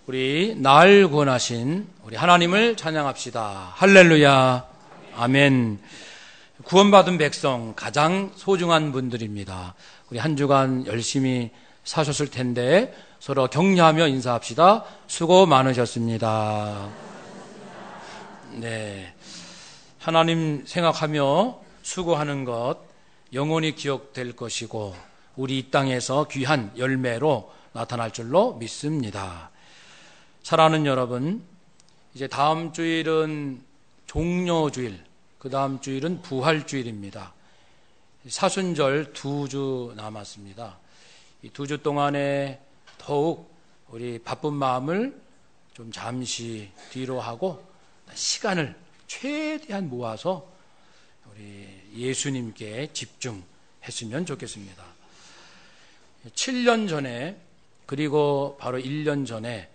우리 날 구원하신 우리 하나님을 찬양합시다. 할렐루야. 아멘. 구원받은 백성 가장 소중한 분들입니다. 우리 한 주간 열심히 사셨을 텐데 서로 격려하며 인사합시다. 수고 많으셨습니다. 네. 하나님 생각하며 수고하는 것 영원히 기억될 것이고 우리 이 땅에서 귀한 열매로 나타날 줄로 믿습니다. 사랑하는 여러분, 이제 다음 주일은 종려주일, 그 다음 주일은 부활주일입니다. 사순절 2주 남았습니다. 이 2주 동안에 더욱 우리 바쁜 마음을 좀 잠시 뒤로 하고 시간을 최대한 모아서 우리 예수님께 집중했으면 좋겠습니다. 7년 전에 그리고 바로 1년 전에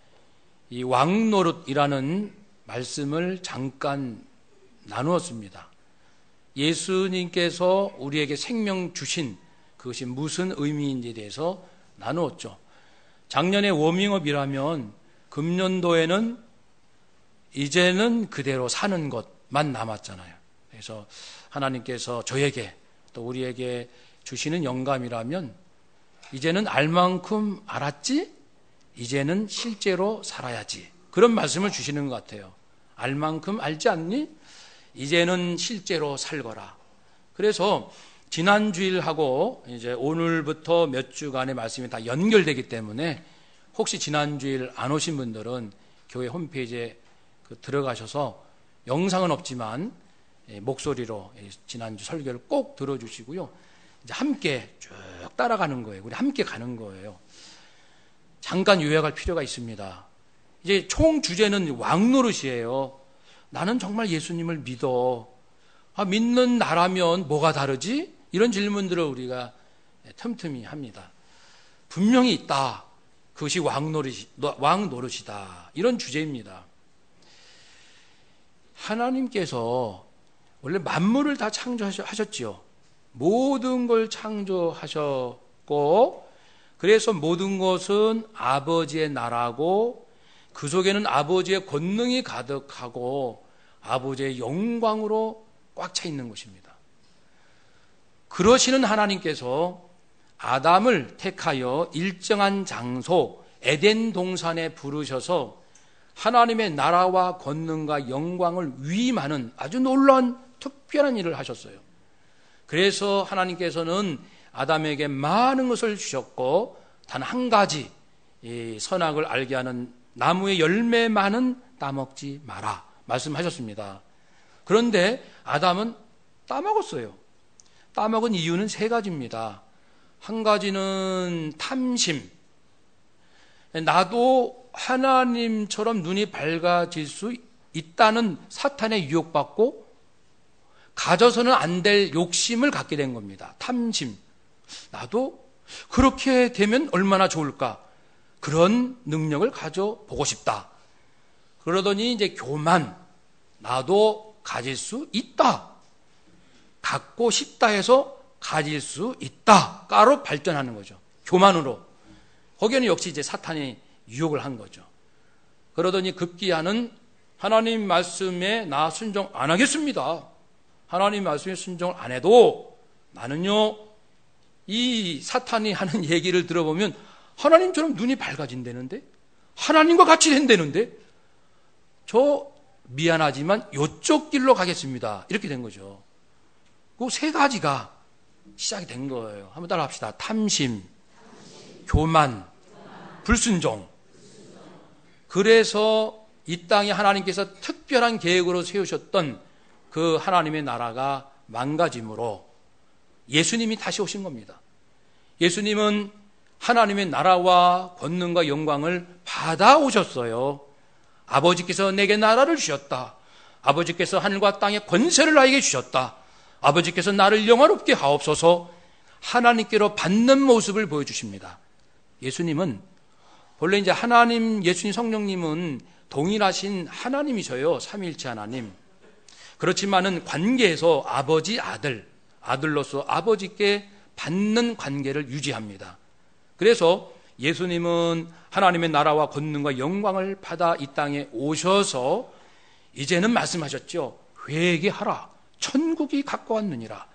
이 왕노릇이라는 말씀을 잠깐 나누었습니다. 예수님께서 우리에게 생명 주신 그것이 무슨 의미인지에 대해서 나누었죠. 작년에 워밍업이라면 금년도에는 이제는 그대로 사는 것만 남았잖아요. 그래서 하나님께서 저에게 또 우리에게 주시는 영감이라면 이제는 알 만큼 알았지? 이제는 실제로 살아야지. 그런 말씀을 주시는 것 같아요. 알 만큼 알지 않니? 이제는 실제로 살거라. 그래서 지난 주일하고 이제 오늘부터 몇 주간의 말씀이 다 연결되기 때문에 혹시 지난 주일 안 오신 분들은 교회 홈페이지에 들어가셔서 영상은 없지만 목소리로 지난주 설교를 꼭 들어주시고요. 이제 함께 쭉 따라가는 거예요. 우리 함께 가는 거예요. 잠깐 요약할 필요가 있습니다. 이제 총 주제는 왕노릇이에요. 나는 정말 예수님을 믿어. 믿는 나라면 뭐가 다르지? 이런 질문들을 우리가 틈틈이 합니다. 분명히 있다. 그것이 왕노릇이다. 이런 주제입니다. 하나님께서 원래 만물을 다 창조하셨지요. 모든 걸 창조하셨고 그래서 모든 것은 아버지의 나라고 그 속에는 아버지의 권능이 가득하고 아버지의 영광으로 꽉 차 있는 것입니다. 그러시는 하나님께서 아담을 택하여 일정한 장소 에덴 동산에 부르셔서 하나님의 나라와 권능과 영광을 위임하는 아주 놀라운 특별한 일을 하셨어요. 그래서 하나님께서는 아담에게 많은 것을 주셨고 단 한 가지 이 선악을 알게 하는 나무의 열매만은 따먹지 마라 말씀하셨습니다. 그런데 아담은 따먹었어요. 따먹은 이유는 3가지입니다. 한 가지는 탐심. 나도 하나님처럼 눈이 밝아질 수 있다는 사탄의 유혹받고 가져서는 안 될 욕심을 갖게 된 겁니다. 탐심. 나도 그렇게 되면 얼마나 좋을까? 그런 능력을 가져보고 싶다. 그러더니 이제 교만. 나도 가질 수 있다. 갖고 싶다 해서 가질 수 있다. 까로 발전하는 거죠. 교만으로. 거기에는 역시 이제 사탄이 유혹을 한 거죠. 그러더니 급기야는 하나님 말씀에 나 순종 안 하겠습니다. 하나님 말씀에 순종을 안 해도 나는요, 이 사탄이 하는 얘기를 들어보면 하나님처럼 눈이 밝아진다는데? 하나님과 같이 된다는데? 저 미안하지만 이쪽 길로 가겠습니다. 이렇게 된 거죠. 그 3가지가 시작이 된 거예요. 한번 따라 합시다. 탐심, 교만, 불순종. 그래서 이 땅에 하나님께서 특별한 계획으로 세우셨던 그 하나님의 나라가 망가짐으로 예수님이 다시 오신 겁니다. 예수님은 하나님의 나라와 권능과 영광을 받아오셨어요. 아버지께서 내게 나라를 주셨다. 아버지께서 하늘과 땅의 권세를 나에게 주셨다. 아버지께서 나를 영화롭게 하옵소서. 하나님께로 받는 모습을 보여주십니다. 예수님은 본래 이제 하나님, 예수님 성령님은 동일하신 하나님이셔요. 삼위일체 하나님. 그렇지만은 관계에서 아버지, 아들로서 아버지께 받는 관계를 유지합니다. 그래서 예수님은 하나님의 나라와 권능과 영광을 받아 이 땅에 오셔서 이제는 말씀하셨죠. 회개하라. 천국이 가까웠느니라.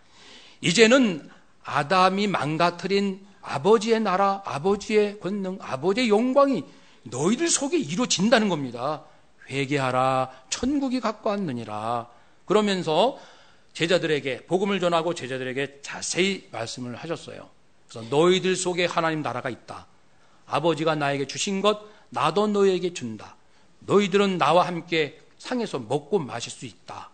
이제는 아담이 망가뜨린 아버지의 나라, 아버지의 권능, 아버지의 영광이 너희들 속에 이루어진다는 겁니다. 회개하라. 천국이 가까웠느니라. 그러면서 제자들에게 복음을 전하고 제자들에게 자세히 말씀을 하셨어요. 그래서 너희들 속에 하나님 나라가 있다. 아버지가 나에게 주신 것 나도 너희에게 준다. 너희들은 나와 함께 상에서 먹고 마실 수 있다.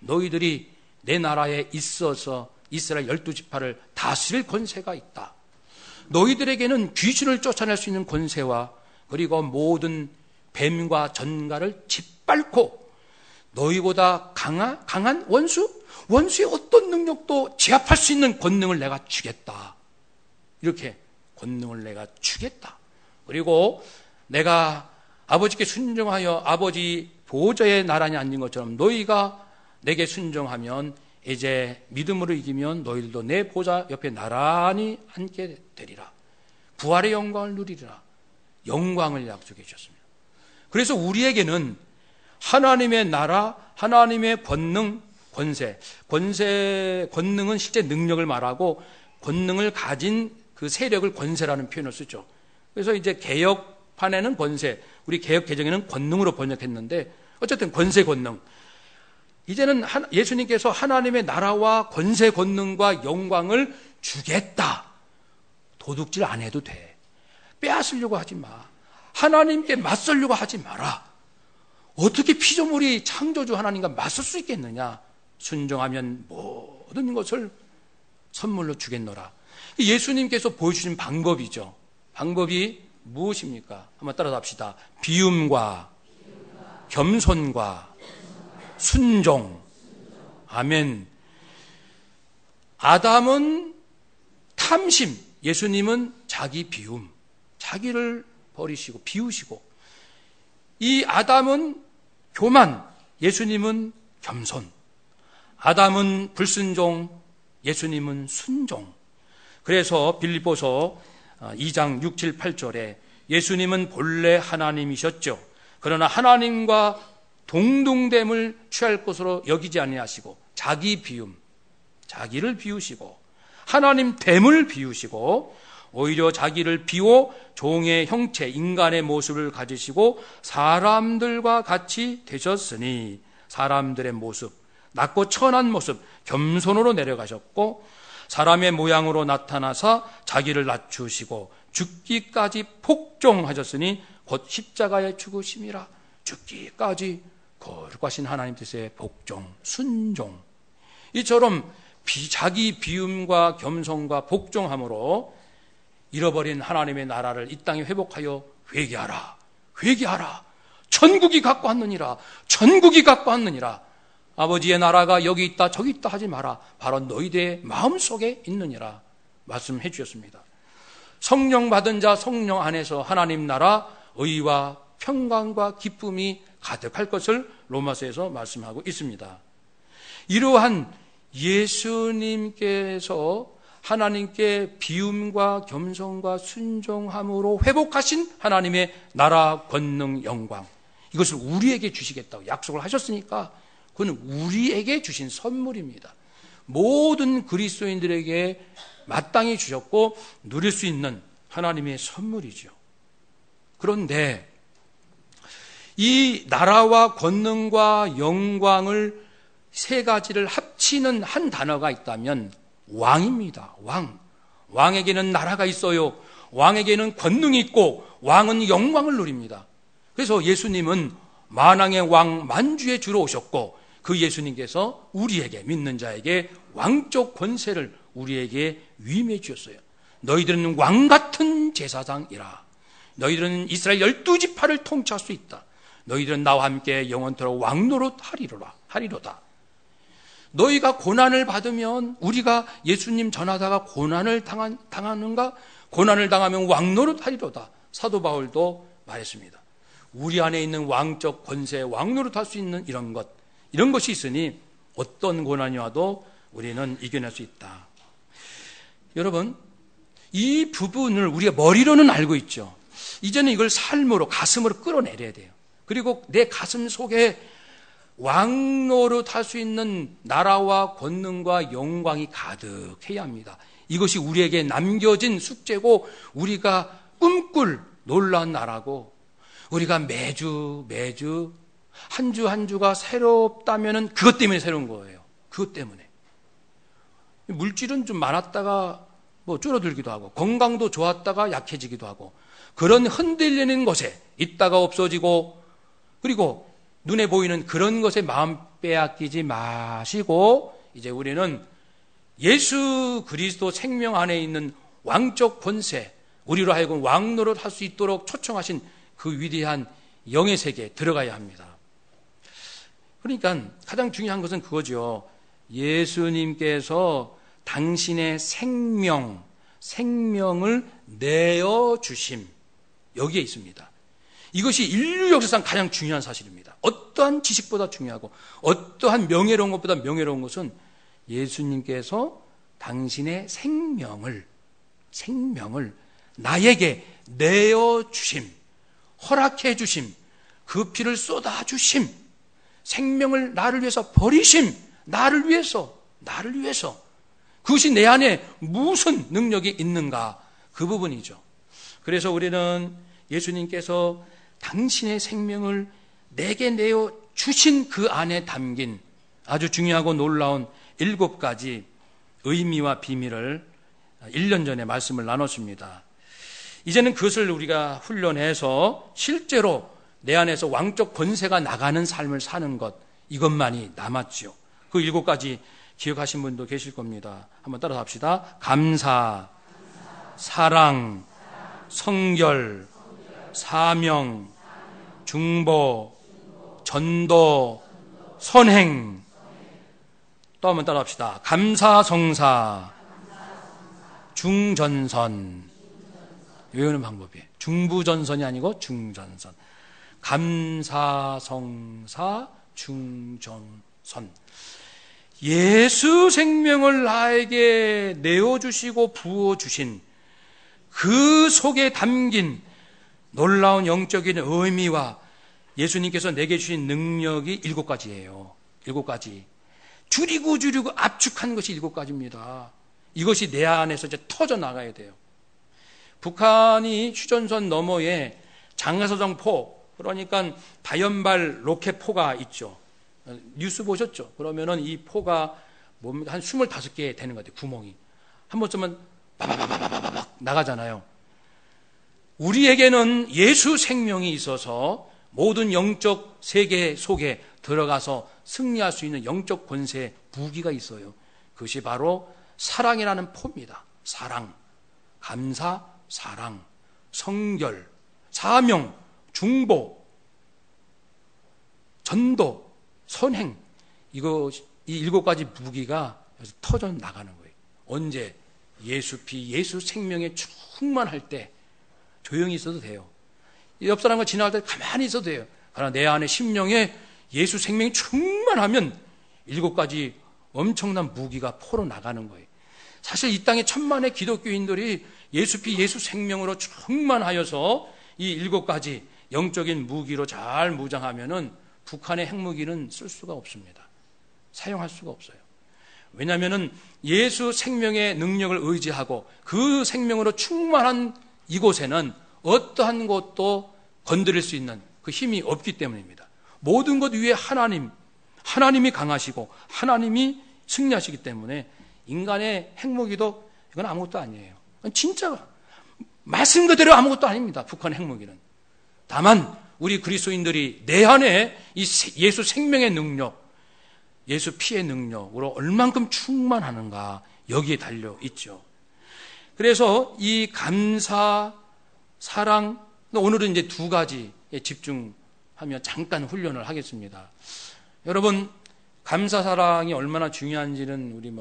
너희들이 내 나라에 있어서 이스라엘 12지파를 다스릴 권세가 있다. 너희들에게는 귀신을 쫓아낼 수 있는 권세와 그리고 모든 뱀과 전갈을 짓밟고 너희보다 강한 원수의 어떤 능력도 제압할 수 있는 권능을 내가 주겠다. 이렇게 권능을 내가 주겠다. 그리고 내가 아버지께 순종하여 아버지 보좌의 나란히 앉은 것처럼 너희가 내게 순종하면 이제 믿음으로 이기면 너희들도 내 보좌 옆에 나란히 앉게 되리라. 부활의 영광을 누리리라. 영광을 약속해 주셨습니다. 그래서 우리에게는 하나님의 나라, 하나님의 권능, 권능은 실제 능력을 말하고 권능을 가진 그 세력을 권세라는 표현을 쓰죠. 그래서 이제 개혁판에는 권세, 우리 개혁 개정에는 권능으로 번역했는데 어쨌든 권세, 권능. 이제는 예수님께서 하나님의 나라와 권세, 권능과 영광을 주겠다. 도둑질 안 해도 돼. 빼앗으려고 하지 마. 하나님께 맞설려고 하지 마라. 어떻게 피조물이 창조주 하나님과 맞설 수 있겠느냐. 순종하면 모든 것을 선물로 주겠노라. 예수님께서 보여주신 방법이죠. 방법이 무엇입니까? 한번 따라서 합시다. 비움과 겸손과 순종. 아멘. 아담은 탐심, 예수님은 자기 비움, 자기를 버리시고 비우시고, 이 아담은 교만, 예수님은 겸손. 아담은 불순종, 예수님은 순종. 그래서 빌립보서 2장 6, 7, 8절에 예수님은 본래 하나님이셨죠. 그러나 하나님과 동등됨을 취할 것으로 여기지 아니하시고 자기 비움, 자기를 비우시고 하나님 됨을 비우시고 오히려 자기를 비워 종의 형체, 인간의 모습을 가지시고 사람들과 같이 되셨으니 사람들의 모습, 낮고 천한 모습, 겸손으로 내려가셨고 사람의 모양으로 나타나사 자기를 낮추시고 죽기까지 복종하셨으니 곧 십자가에 죽으심이라. 죽기까지 거룩하신 하나님 뜻의 복종, 순종. 이처럼 자기 비움과 겸손과 복종함으로 잃어버린 하나님의 나라를 이 땅에 회복하여 회개하라. 회개하라. 천국이 갖고 왔느니라. 천국이 갖고 왔느니라. 아버지의 나라가 여기 있다 저기 있다 하지 마라. 바로 너희들의 마음속에 있느니라 말씀해 주셨습니다. 성령 받은 자 성령 안에서 하나님 나라 의와 평강과 기쁨이 가득할 것을 로마서에서 말씀하고 있습니다. 이러한 예수님께서 하나님께 비움과 겸손과 순종함으로 회복하신 하나님의 나라 권능 영광, 이것을 우리에게 주시겠다고 약속을 하셨으니까 그건 우리에게 주신 선물입니다. 모든 그리스도인들에게 마땅히 주셨고 누릴 수 있는 하나님의 선물이죠. 그런데 이 나라와 권능과 영광을 세 가지를 합치는 한 단어가 있다면 왕입니다. 왕. 왕에게는 나라가 있어요. 왕에게는 권능이 있고 왕은 영광을 누립니다. 그래서 예수님은 만왕의 왕 만주의 주로 오셨고 그 예수님께서 우리에게 믿는 자에게 왕적 권세를 우리에게 위임해 주셨어요. 너희들은 왕 같은 제사장이라. 너희들은 이스라엘 12지파를 통치할 수 있다. 너희들은 나와 함께 영원토록 왕노릇 하리로다. 너희가 고난을 받으면 우리가 예수님 전하다가 고난을 당하는가? 고난을 당하면 왕노릇 하리로다. 사도 바울도 말했습니다. 우리 안에 있는 왕적 권세, 왕노릇 할 수 있는 이런 것이 있으니 어떤 고난이 와도 우리는 이겨낼 수 있다. 여러분, 이 부분을 우리가 머리로는 알고 있죠. 이제는 이걸 삶으로, 가슴으로 끌어내려야 돼요. 그리고 내 가슴 속에 왕노릇 할 수 있는 나라와 권능과 영광이 가득해야 합니다. 이것이 우리에게 남겨진 숙제고 우리가 꿈꿀 놀라운 나라고, 우리가 매주 한 주 한 주가 새롭다면은 그것 때문에 새로운 거예요. 그것 때문에. 물질은 좀 많았다가 뭐 줄어들기도 하고, 건강도 좋았다가 약해지기도 하고, 그런 흔들리는 것에 있다가 없어지고, 그리고 눈에 보이는 그런 것에 마음 빼앗기지 마시고, 이제 우리는 예수 그리스도 생명 안에 있는 왕적 권세, 우리로 하여금 왕노릇 할 수 있도록 초청하신 그 위대한 영의 세계에 들어가야 합니다. 그러니까 가장 중요한 것은 그거죠. 예수님께서 당신의 생명을 내어주심, 여기에 있습니다. 이것이 인류 역사상 가장 중요한 사실입니다. 어떠한 지식보다 중요하고 어떠한 명예로운 것보다 명예로운 것은 예수님께서 당신의 생명을 나에게 내어주심, 허락해주심, 그 피를 쏟아주심, 생명을 나를 위해서 버리심, 나를 위해서. 그것이 내 안에 무슨 능력이 있는가, 그 부분이죠. 그래서 우리는 예수님께서 당신의 생명을 내게 내어주신 그 안에 담긴 아주 중요하고 놀라운 7가지 의미와 비밀을 1년 전에 말씀을 나눴습니다. 이제는 그것을 우리가 훈련해서 실제로 내 안에서 왕적 권세가 나가는 삶을 사는 것, 이것만이 남았죠. 그 7가지 기억하신 분도 계실 겁니다. 한번 따라서 합시다. 감사, 사랑, 성결, 사명, 중보, 전도, 선행. 또 한번 따라 합시다. 감사성사, 중전선. 외우는 방법이에요. 중부전선이 아니고 중전선. 감사성사, 중전선. 예수 생명을 나에게 내어주시고 부어주신 그 속에 담긴 놀라운 영적인 의미와 예수님께서 내게 주신 능력이 7가지예요. 7가지. 줄이고 압축한 것이 7가지입니다. 이것이 내 안에서 이제 터져 나가야 돼요. 북한이 휴전선 너머에 장해서정포, 그러니까 다연발 로켓포가 있죠. 뉴스 보셨죠? 그러면은 이 포가 뭡니까? 한 25개 되는 것 같아요. 구멍이. 한 번쯤은 바바바바바박 나가잖아요. 우리에게는 예수 생명이 있어서 모든 영적 세계 속에 들어가서 승리할 수 있는 영적 권세 무기가 있어요. 그것이 바로 사랑이라는 포입니다. 사랑, 감사, 사랑, 성결, 사명, 중보, 전도, 선행. 이 7가지 무기가 터져 나가는 거예요. 언제? 예수 피, 예수 생명에 충만할 때 조용히 있어도 돼요. 옆 사람과 지나갈 때 가만히 있어도 돼요. 그러나 내 안에 심령에 예수 생명이 충만하면 7가지 엄청난 무기가 포로 나가는 거예요. 사실 이 땅에 천만의 기독교인들이 예수 피, 예수 생명으로 충만하여서 이 7가지 영적인 무기로 잘 무장하면은 북한의 핵무기는 쓸 수가 없습니다. 사용할 수가 없어요. 왜냐하면은 예수 생명의 능력을 의지하고 그 생명으로 충만한 이곳에는 어떠한 것도 건드릴 수 있는 그 힘이 없기 때문입니다. 모든 것 위에 하나님이 강하시고 하나님이 승리하시기 때문에 인간의 핵무기도 이건 아무것도 아니에요. 진짜 말씀 그대로 아무것도 아닙니다. 북한의 핵무기는. 다만 우리 그리스도인들이 내 안에 이 예수 생명의 능력, 예수 피의 능력으로 얼만큼 충만하는가, 여기에 달려 있죠. 그래서 이 감사, 사랑, 오늘은 이제 2가지에 집중하며 잠깐 훈련을 하겠습니다. 여러분, 감사, 사랑이 얼마나 중요한지는 우리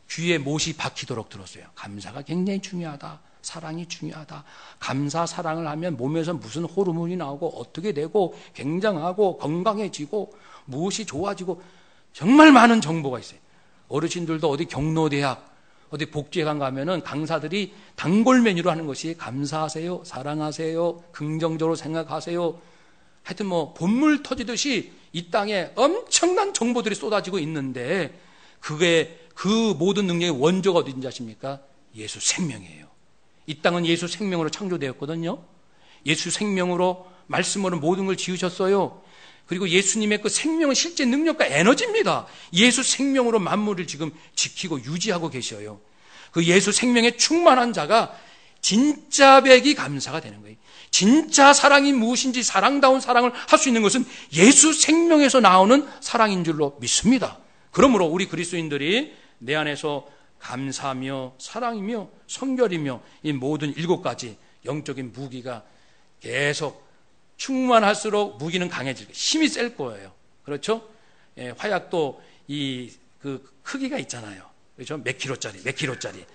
귀에 못이 박히도록 들었어요. 감사가 굉장히 중요하다. 사랑이 중요하다. 감사, 사랑을 하면 몸에서 무슨 호르몬이 나오고 어떻게 되고 굉장하고 건강해지고 무엇이 좋아지고 정말 많은 정보가 있어요. 어르신들도 어디 경로대학 어디 복지회관 가면은 강사들이 단골 메뉴로 하는 것이 감사하세요, 사랑하세요, 긍정적으로 생각하세요. 하여튼 뭐 본물 터지듯이 이 땅에 엄청난 정보들이 쏟아지고 있는데 그게 그 모든 능력의 원조가 어딘지 아십니까? 예수 생명이에요. 이 땅은 예수 생명으로 창조되었거든요. 예수 생명으로 말씀으로 모든 걸 지으셨어요. 그리고 예수님의 그 생명은 실제 능력과 에너지입니다. 예수 생명으로 만물을 지금 지키고 유지하고 계셔요. 그 예수 생명에 충만한 자가 진짜 백이 감사가 되는 거예요. 진짜 사랑이 무엇인지 사랑다운 사랑을 할 수 있는 것은 예수 생명에서 나오는 사랑인 줄로 믿습니다. 그러므로 우리 그리스도인들이 내 안에서 감사하며 사랑이며 성결이며 이 모든 7가지 영적인 무기가 계속 충만할수록 무기는 강해질 거예요. 힘이 셀 거예요. 그렇죠? 예, 화약도 그 크기가 있잖아요. 그렇죠? 몇 킬로짜리.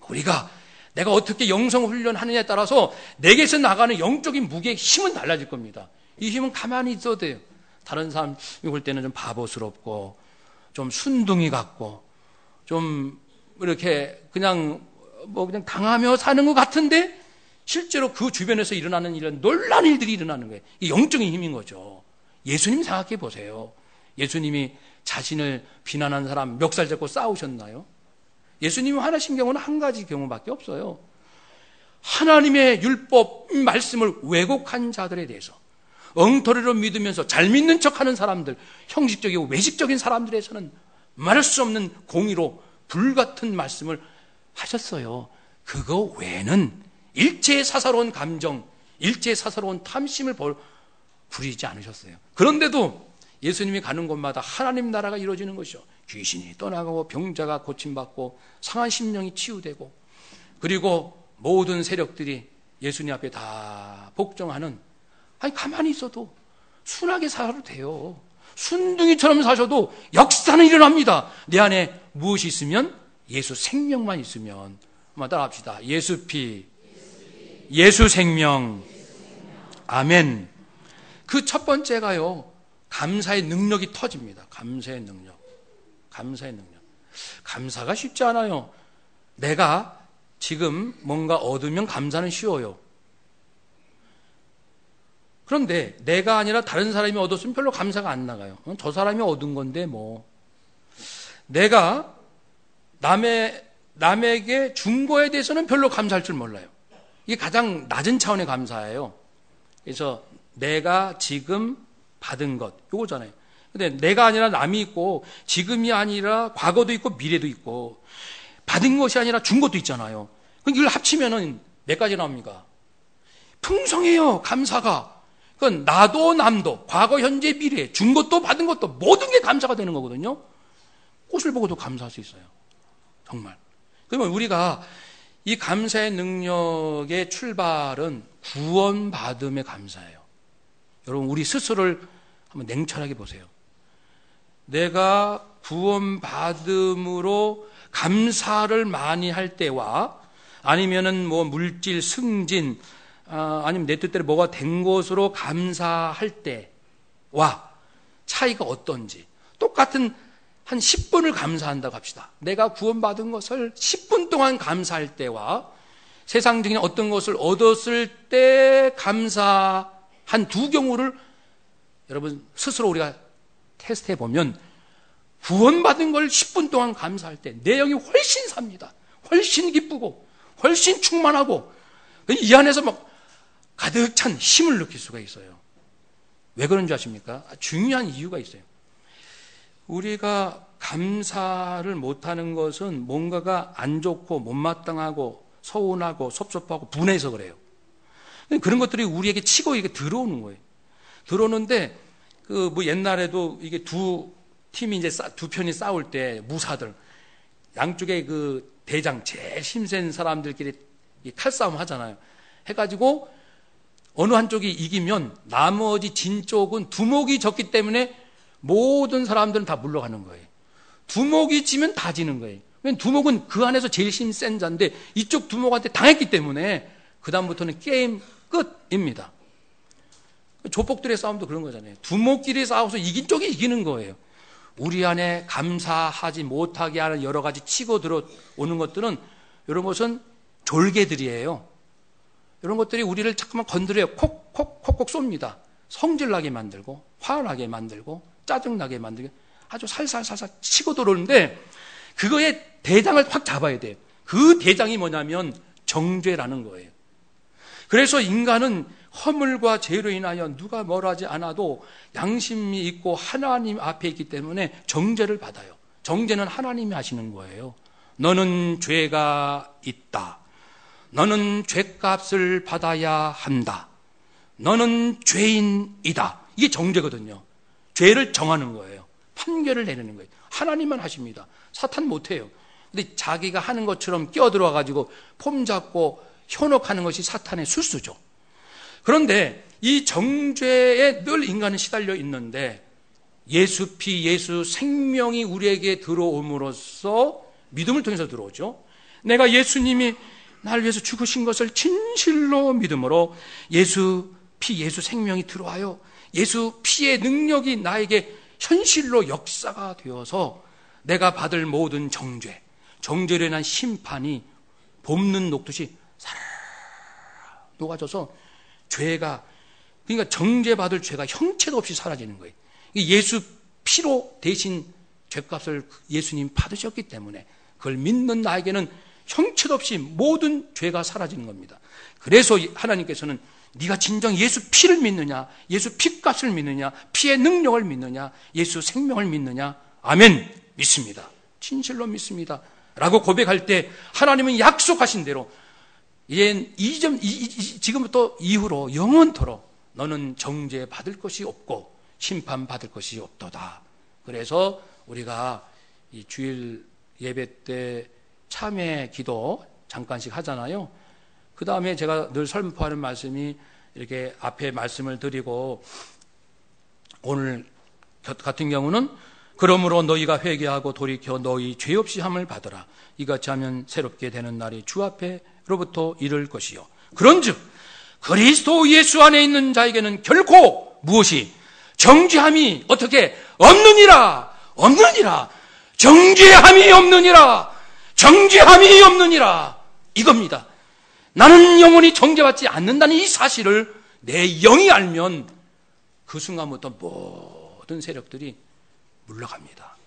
우리가 내가 어떻게 영성 훈련하느냐에 따라서 내게서 나가는 영적인 무게의 힘은 달라질 겁니다. 이 힘은 가만히 있어도 돼요. 다른 사람이 볼 때는 좀 바보스럽고 좀 순둥이 같고 좀 이렇게 그냥 당하며 사는 것 같은데 실제로 그 주변에서 일어나는 이런 놀라운 일들이 일어나는 거예요. 이 영적인 힘인 거죠. 예수님 생각해 보세요. 예수님이 자신을 비난한 사람 멱살 잡고 싸우셨나요? 예수님이 화나신 경우는 한 가지 경우밖에 없어요. 하나님의 율법 말씀을 왜곡한 자들에 대해서 엉터리로 믿으면서 잘 믿는 척하는 사람들, 형식적이고 외식적인 사람들에서는 말할 수 없는 공의로 불같은 말씀을 하셨어요. 그거 외에는 일체의 사사로운 감정, 일체의 사사로운 탐심을 부리지 않으셨어요. 그런데도 예수님이 가는 곳마다 하나님 나라가 이루어지는 것이죠. 귀신이 떠나가고 병자가 고침받고 상한 심령이 치유되고 그리고 모든 세력들이 예수님 앞에 다 복종하는, 아니 가만히 있어도 순하게 살아도 돼요. 순둥이처럼 사셔도 역사는 일어납니다. 내 안에 무엇이 있으면? 예수 생명만 있으면. 한번 따라합시다. 예수 피, 예수 생명. 아멘. 그 첫 번째가요, 감사의 능력이 터집니다. 감사의 능력. 감사가 쉽지 않아요. 내가 지금 뭔가 얻으면 감사는 쉬워요. 그런데 내가 아니라 다른 사람이 얻었으면 별로 감사가 안 나가요. 저 사람이 얻은 건데 뭐. 내가 남에게 준 거에 대해서는 별로 감사할 줄 몰라요. 이게 가장 낮은 차원의 감사예요. 그래서 내가 지금 받은 것, 요거잖아요. 근데 내가 아니라 남이 있고 지금이 아니라 과거도 있고 미래도 있고 받은 것이 아니라 준 것도 있잖아요. 이걸 합치면은 몇 가지 나옵니까? 풍성해요, 감사가. 그건 나도 남도 과거, 현재, 미래 준 것도 받은 것도 모든 게 감사가 되는 거거든요. 꽃을 보고도 감사할 수 있어요. 정말. 그러면 우리가 이 감사의 능력의 출발은 구원받음의 감사예요. 여러분, 우리 스스로를 한번 냉철하게 보세요. 내가 구원받음으로 감사를 많이 할 때와 아니면은 뭐 물질 승진, 아니면 내 뜻대로 뭐가 된 것으로 감사할 때와 차이가 어떤지. 똑같은 한 10분을 감사한다고 합시다. 내가 구원받은 것을 10분 동안 감사할 때와 세상적인 어떤 것을 얻었을 때 감사한 두 경우를 여러분 스스로 우리가 테스트해 보면 구원받은 걸 10분 동안 감사할 때 내 영이 훨씬 삽니다. 훨씬 기쁘고 훨씬 충만하고 이 안에서 막 가득 찬 힘을 느낄 수가 있어요. 왜 그런지 아십니까? 중요한 이유가 있어요. 우리가 감사를 못하는 것은 뭔가가 안 좋고 못마땅하고 서운하고 섭섭하고 분해서 그래요. 그런 것들이 우리에게 치고 이게 들어오는 거예요. 들어오는데 그 뭐 옛날에도 이게 두 팀이 이제 두 편이 싸울 때 무사들 양쪽에 그 대장 제일 힘센 사람들끼리 칼싸움 하잖아요. 해가지고 어느 한쪽이 이기면 나머지 진 쪽은 두목이 졌기 때문에 모든 사람들은 다 물러가는 거예요. 두목이 지면 다 지는 거예요. 왜냐면 두목은 그 안에서 제일 힘 센 자인데 이쪽 두목한테 당했기 때문에 그 다음부터는 게임 끝입니다. 조폭들의 싸움도 그런 거잖아요. 두목끼리 싸워서 이긴 쪽이 이기는 거예요. 우리 안에 감사하지 못하게 하는 여러 가지 치고 들어오는 것들은 이런 것은 졸개들이에요. 이런 것들이 우리를 자꾸만 건드려요. 콕콕콕콕 쏩니다. 성질나게 만들고 화나게 만들고 짜증나게 만들고 아주 살살살살 치고 들어오는데 그거의 대장을 확 잡아야 돼요. 그 대장이 뭐냐면 정죄라는 거예요. 그래서 인간은 허물과 죄로 인하여 누가 뭘 하지 않아도 양심이 있고 하나님 앞에 있기 때문에 정죄를 받아요. 정죄는 하나님이 하시는 거예요. 너는 죄가 있다. 너는 죄값을 받아야 한다. 너는 죄인이다. 이게 정죄거든요. 죄를 정하는 거예요. 판결을 내리는 거예요. 하나님만 하십니다. 사탄 못해요. 근데 자기가 하는 것처럼 끼어들어 가지고 폼 잡고 현혹하는 것이 사탄의 술수죠. 그런데 이 정죄에 늘 인간은 시달려 있는데 예수 피, 예수 생명이 우리에게 들어옴으로써 믿음을 통해서 들어오죠. 내가 예수님이 나를 위해서 죽으신 것을 진실로 믿음으로 예수 피, 예수 생명이 들어와요. 예수 피의 능력이 나에게 현실로 역사가 되어서 내가 받을 모든 정죄, 정죄로 인한 심판이 봄눈 녹듯이 사르르 녹아져서 죄가, 그러니까 정죄받을 죄가 형체도 없이 사라지는 거예요. 예수 피로 대신 죄값을 예수님 받으셨기 때문에 그걸 믿는 나에게는 형체도 없이 모든 죄가 사라지는 겁니다. 그래서 하나님께서는 네가 진정 예수 피를 믿느냐, 예수 피값을 믿느냐, 피의 능력을 믿느냐, 예수 생명을 믿느냐? 아멘, 믿습니다. 진실로 믿습니다. 라고 고백할 때 하나님은 약속하신 대로 지금부터 이후로 영원토록 너는 정죄 받을 것이 없고 심판 받을 것이 없도다. 그래서 우리가 이 주일 예배 때 참회 기도 잠깐씩 하잖아요. 그 다음에 제가 늘 선포하는 말씀이 이렇게 앞에 말씀을 드리고 오늘 같은 경우는 그러므로 너희가 회개하고 돌이켜 너희 죄 없이 함을 받으라. 이같이 하면 새롭게 되는 날이 주 앞에로부터 이를 것이요. 그런즉 그리스도 예수 안에 있는 자에게는 결코 무엇이 정죄함이 어떻게 없느니라. 정죄함이 없느니라. 정죄함이 없느니라. 이겁니다. 나는 영원히 정죄받지 않는다는 이 사실을 내 영이 알면 그 순간부터 모든 세력들이 물러갑니다.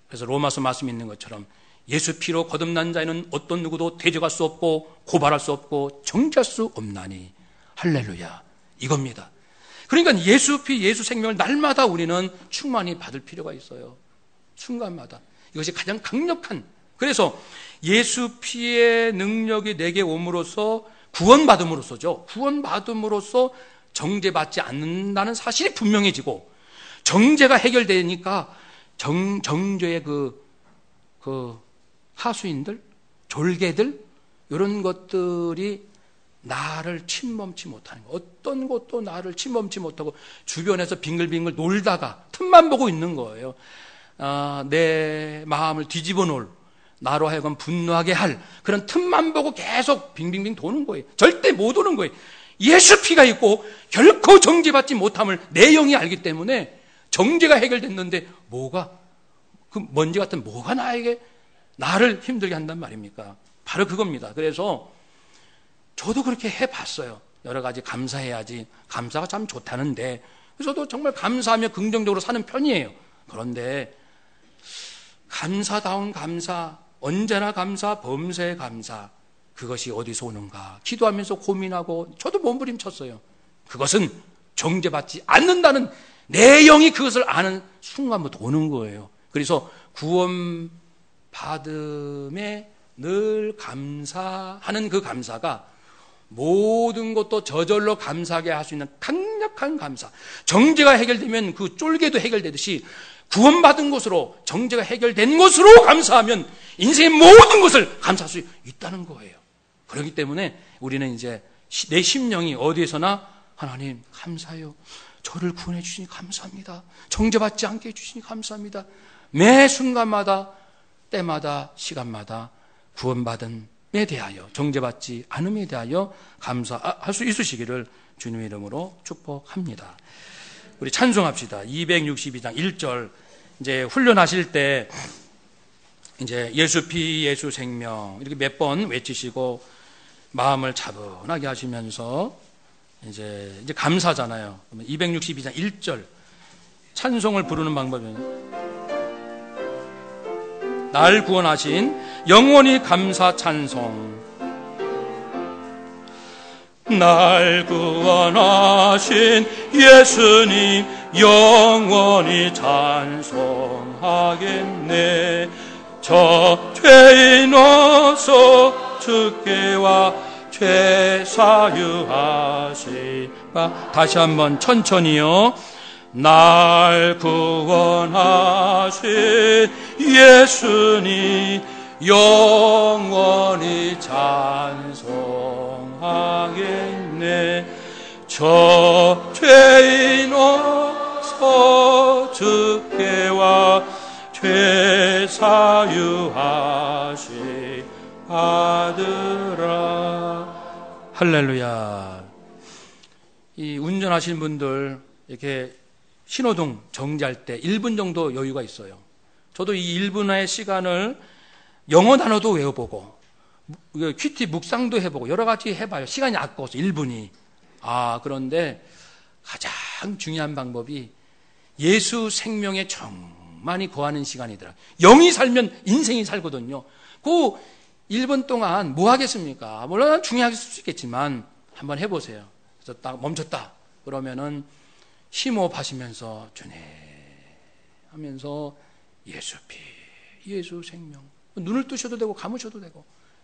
그래서 로마서 말씀이 있는 것처럼 예수 피로 거듭난 자에는 어떤 누구도 대적할 수 없고 고발할 수 없고 정죄할 수 없나니. 할렐루야. 이겁니다. 그러니까 예수 피, 예수 생명을 날마다 우리는 충만히 받을 필요가 있어요. 순간마다. 이것이 가장 강력한, 그래서 예수 피의 능력이 내게 옴으로써 구원받음으로써죠. 구원받음으로써 정죄받지 않는다는 사실이 분명해지고 정죄가 해결되니까 정죄의 그 하수인들, 졸개들 이런 것들이 나를 침범치 못하는 거예요. 어떤 것도 나를 침범치 못하고 주변에서 빙글빙글 놀다가 틈만 보고 있는 거예요. 내 마음을 뒤집어 놓을, 나로 하여금 분노하게 할 그런 틈만 보고 계속 빙빙빙 도는 거예요. 절대 못 오는 거예요. 예수 피가 있고 결코 정죄받지 못함을 내 영이 알기 때문에 정죄가 해결됐는데 그 먼지 같은 뭐가 나를 힘들게 한단 말입니까? 바로 그겁니다. 그래서 저도 그렇게 해봤어요. 여러 가지 감사해야지. 감사가 참 좋다는데 저도 정말 감사하며 긍정적으로 사는 편이에요. 그런데 감사다운 감사, 언제나 감사, 범사에 감사, 그것이 어디서 오는가 기도하면서 고민하고 저도 몸부림쳤어요. 그것은 정죄받지 않는다는 내 영이 그것을 아는 순간부터 오는 거예요. 그래서 구원받음에 늘 감사하는 그 감사가 모든 것도 저절로 감사하게 할 수 있는 강력한 감사. 정죄가 해결되면 그 쫄개도 해결되듯이 구원받은 것으로, 정죄가 해결된 것으로 감사하면 인생의 모든 것을 감사할 수 있다는 거예요. 그렇기 때문에 우리는 이제 내 심령이 어디에서나 하나님 감사해요. 저를 구원해 주시니 감사합니다. 정죄받지 않게 해주시니 감사합니다. 매 순간마다, 때마다, 시간마다 구원받음에 대하여, 정죄받지 않음에 대하여 감사할 수 있으시기를 주님의 이름으로 축복합니다. 우리 찬송합시다. 262장 1절 이제 훈련하실 때 이제 예수 피 예수 생명 이렇게 몇 번 외치시고 마음을 차분하게 하시면서 이제 감사잖아요. 262장 1절 찬송을 부르는 방법은 날 구원하신 영원히 감사 찬송. 날 구원하신 예수님 영원히 찬송하겠네. 저 죄인 어서 주께 와 죄 사유하시바. 다시 한번 천천히요. 날 구원하신 예수님 영원히 찬송하겠네. 저 죄인 어서 주께 와 죄 사유하시 받으라. 할렐루야. 이 운전하시는 분들 이렇게 신호등 정지할 때 1분 정도 여유가 있어요. 저도 이 1분의 시간을 영어 단어도 외워보고 퀴티 묵상도 해보고 여러 가지 해봐요. 시간이 아까워서 1분이. 그런데 가장 중요한 방법이 예수 생명에 정만히 거하는 시간이더라. 영이 살면 인생이 살거든요. 그 1분 동안 뭐 하겠습니까? 물론 중요하게 쓸 수 있겠지만 한번 해보세요. 그래서 딱 멈췄다. 그러면은 심호흡하시면서 주님 하면서 예수 피 예수 생명. 눈을 뜨셔도 되고 감으셔도 되고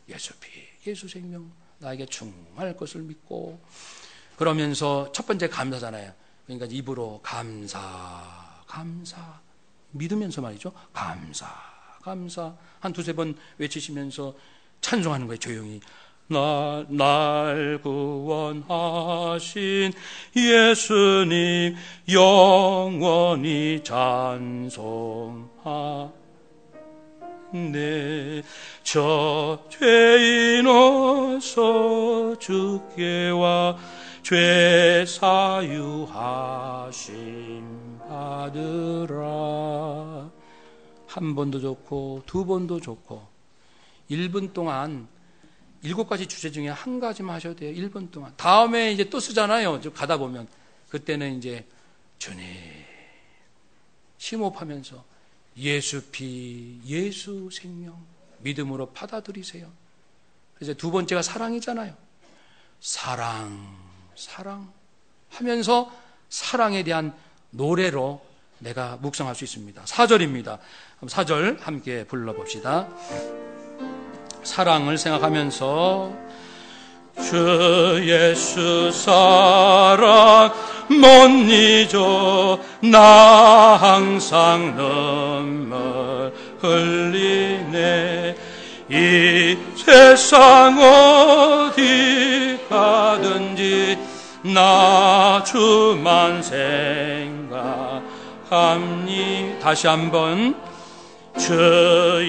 예수 피 예수 생명 나에게 충만할 것을 믿고. 그러면서 첫 번째 감사잖아요. 그러니까 입으로 감사 믿으면서 말이죠. 감사 한 두세 번 외치시면서 찬송하는 거예요. 조용히. 날 구원하신 예수님 영원히 찬송하네. 저 죄인 어서 주께 와 죄 사유하심 받으라. 한 번도 좋고 두 번도 좋고 1분 동안 7가지 주제 중에 한 가지만 하셔도 돼요. 1분 동안. 다음에 이제 또 쓰잖아요. 가다 보면 그때는 이제 주님 심호흡하면서 예수 피 예수 생명 믿음으로 받아들이세요. 그래서 두 번째가 사랑이잖아요. 사랑 하면서 사랑에 대한 노래로 내가 묵상할 수 있습니다. 4절입니다. 4절 함께 불러봅시다. 사랑을 생각하면서 주 예수 사랑 못 잊어 나 항상 눈물 흘리네. 이 세상 어디 가든지 나 주만 생각합니. 다시 한번 주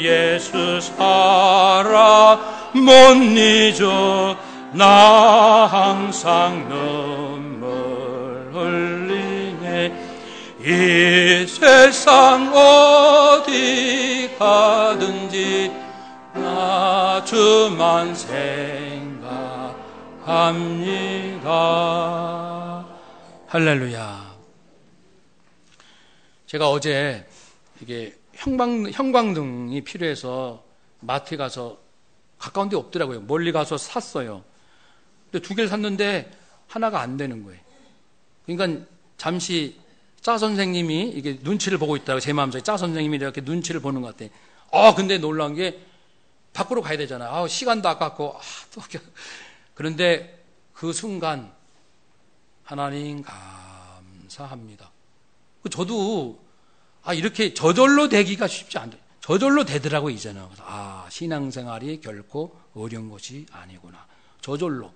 예수 사랑 못 잊어 나 항상 눈물 흘리네. 이 세상 어디 가든지 나 주만 생각합니다. 할렐루야. 제가 어제 이게 형광등이 필요해서 마트에 가서 가까운 데 없더라고요. 멀리 가서 샀어요. 근데 2개를 샀는데 하나가 안 되는 거예요. 그러니까 잠시 짜 선생님이 이게 눈치를 보고 있다고 제 마음속에 짜 선생님이 이렇게 눈치를 보는 것 같아요. 근데 놀라운 게 밖으로 가야 되잖아요. 시간도 아깝고 그런데 그 순간 하나님 감사합니다. 저도 이렇게 저절로 되기가 쉽지 않아요. 저절로 되더라고요, 이제는. 신앙생활이 결코 어려운 것이 아니구나. 저절로.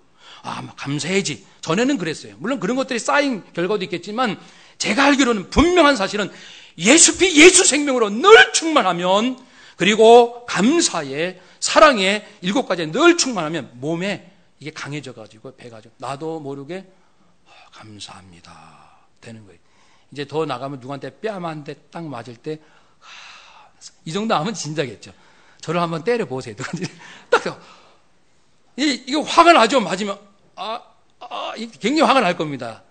감사해야지. 전에는 그랬어요. 물론 그런 것들이 쌓인 결과도 있겠지만, 제가 알기로는 분명한 사실은 예수 피 예수 생명으로 늘 충만하면, 그리고 감사에, 사랑에 7가지에 늘 충만하면 몸에 이게 강해져가지고, 배가 나도 모르게 감사합니다. 되는 거예요. 이제 더 나가면 누구한테 뺨 한 대 딱 맞을 때, 이 정도 하면 진짜겠죠. 저를 한번 때려보세요. 딱, 이거 화가 나죠? 맞으면, 굉장히 화가 날 겁니다.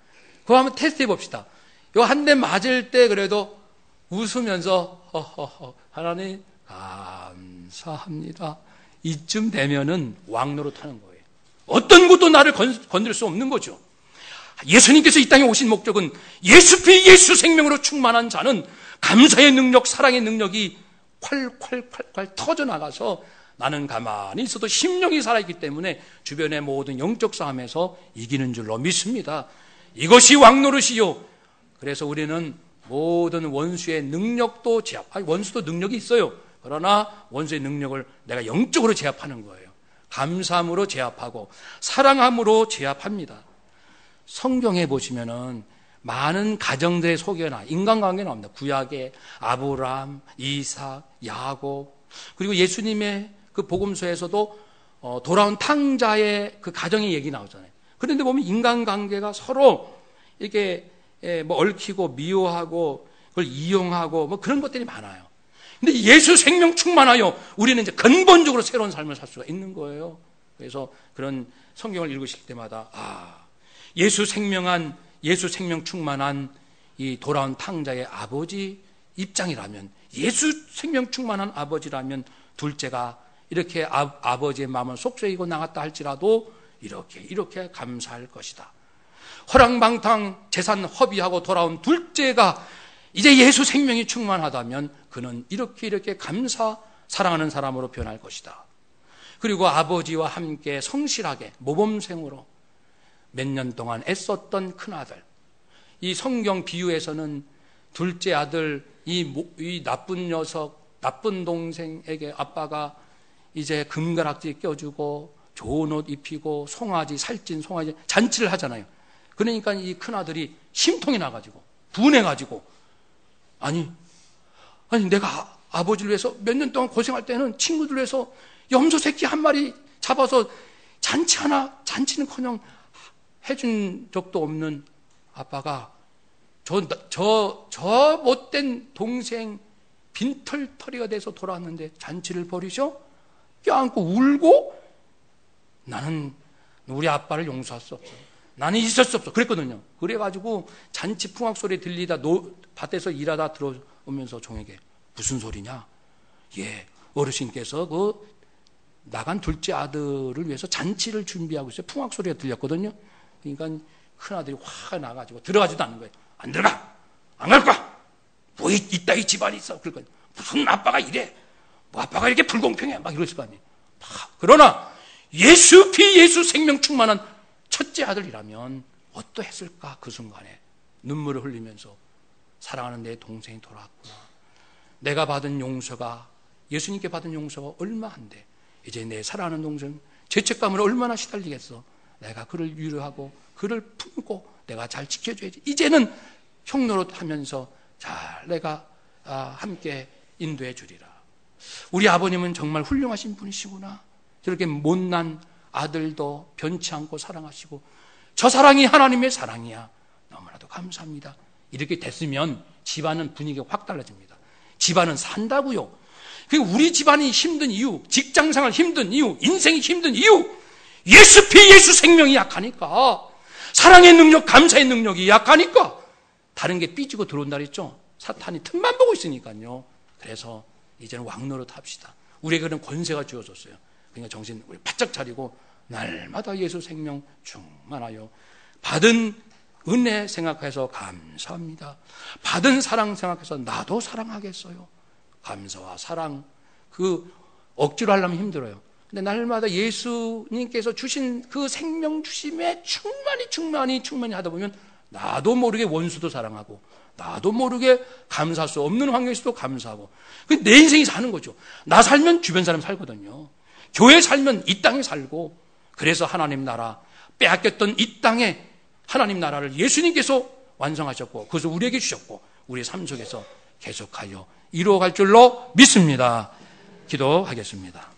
그거 한번 테스트 해봅시다. 이거 한 대 맞을 때 그래도 웃으면서, 하나님, 감사합니다. 이쯤 되면은 왕노릇 하는 거예요. 어떤 것도 나를 건들 수 없는 거죠. 예수님께서 이 땅에 오신 목적은 예수 피 예수 생명으로 충만한 자는 감사의 능력, 사랑의 능력이 콸콸콸콸 터져나가서 나는 가만히 있어도 심령이 살아있기 때문에 주변의 모든 영적 싸움에서 이기는 줄로 믿습니다. 이것이 왕노릇이요. 그래서 우리는 모든 원수의 능력도 원수도 능력이 있어요. 그러나 원수의 능력을 내가 영적으로 제압하는 거예요. 감사함으로 제압하고 사랑함으로 제압합니다. 성경에 보시면은 많은 가정들의 소개나 인간관계 나옵니다. 구약의 아브라함, 이삭, 야곱, 그리고 예수님의 그 복음서에서도 돌아온 탕자의 그 가정의 얘기 나오잖아요. 그런데 보면 인간관계가 서로 이렇게 뭐 얽히고 미워하고 그걸 이용하고 뭐 그런 것들이 많아요. 근데 예수 생명 충만하여 우리는 이제 근본적으로 새로운 삶을 살 수가 있는 거예요. 그래서 그런 성경을 읽으실 때마다 예수 생명 충만한 이 돌아온 탕자의 아버지 입장이라면, 예수 생명 충만한 아버지라면 둘째가 이렇게 아버지의 마음을 속썩이고 나갔다 할지라도 이렇게 감사할 것이다. 허랑방탕 재산 허비하고 돌아온 둘째가 이제 예수 생명이 충만하다면 그는 이렇게 사랑하는 사람으로 변할 것이다. 그리고 아버지와 함께 성실하게 모범생으로 몇 년 동안 애썼던 큰아들, 이 성경 비유에서는 둘째 아들 이 나쁜 녀석, 나쁜 동생에게 아빠가 이제 금가락지 껴주고 좋은 옷 입히고 살찐 송아지 잔치를 하잖아요. 그러니까 이 큰아들이 심통이 나가지고 분해가지고 아니 내가 아버지를 위해서 몇 년 동안 고생할 때는 친구들 위해서 염소 새끼 한 마리 잡아서 잔치는커녕 해준 적도 없는 아빠가 저 못된 동생 빈털터리가 돼서 돌아왔는데 잔치를 벌이셔? 껴안고 울고? 나는 우리 아빠를 용서할 수 없어. 나는 있을 수 없어. 그랬거든요. 그래가지고 잔치 풍악 소리 들리다 밭에서 일하다 들어오면서 종에게 무슨 소리냐? 어르신께서 그 나간 둘째 아들을 위해서 잔치를 준비하고 있어요. 풍악 소리가 들렸거든요. 그러니까 큰아들이 화가 나가지고 들어가지도 않는 거예요. 안 들어가! 안 갈 거야! 뭐 이따위 집안이 있어. 그러니까 무슨 아빠가 이래? 뭐 아빠가 이렇게 불공평해? 막 이러실 거 아니에요. 그러나 예수 피 예수 생명 충만한 첫째 아들이라면 어떠했을까? 그 순간에 눈물을 흘리면서 사랑하는 내 동생이 돌아왔구나. 내가 받은 용서가, 예수님께 받은 용서가 얼마한데 이제 내 사랑하는 동생 죄책감으로 얼마나 시달리겠어. 내가 그를 위로하고 그를 품고 내가 잘 지켜줘야지. 이제는 형노릇하면서 잘 내가 함께 인도해 주리라. 우리 아버님은 정말 훌륭하신 분이시구나. 저렇게 못난 아들도 변치 않고 사랑하시고 저 사랑이 하나님의 사랑이야. 너무나도 감사합니다. 이렇게 됐으면 집안은 분위기가 확 달라집니다. 집안은 산다고요. 그리고 우리 집안이 힘든 이유, 직장생활 힘든 이유, 인생이 힘든 이유, 예수 피 예수 생명이 약하니까, 사랑의 능력, 감사의 능력이 약하니까 다른 게 삐지고 들어온다 그랬죠. 사탄이 틈만 보고 있으니까요. 그래서 이제는 왕노릇 합시다. 우리에게 그런 권세가 주어졌어요. 그러니까 정신 우리 바짝 차리고 날마다 예수 생명 충만하여 받은 은혜 생각해서 감사합니다. 받은 사랑 생각해서 나도 사랑하겠어요. 감사와 사랑, 그 억지로 하려면 힘들어요. 근데 날마다 예수님께서 주신 그 생명 주심에 충만히 하다 보면 나도 모르게 원수도 사랑하고 나도 모르게 감사할 수 없는 환경에서도 감사하고, 내 인생이 사는 거죠. 나 살면 주변 사람 살거든요. 교회 살면 이 땅에 살고, 그래서 하나님 나라, 빼앗겼던 이 땅에 하나님 나라를 예수님께서 완성하셨고 그것을 우리에게 주셨고 우리의 삶 속에서 계속하여 이루어갈 줄로 믿습니다. 기도하겠습니다.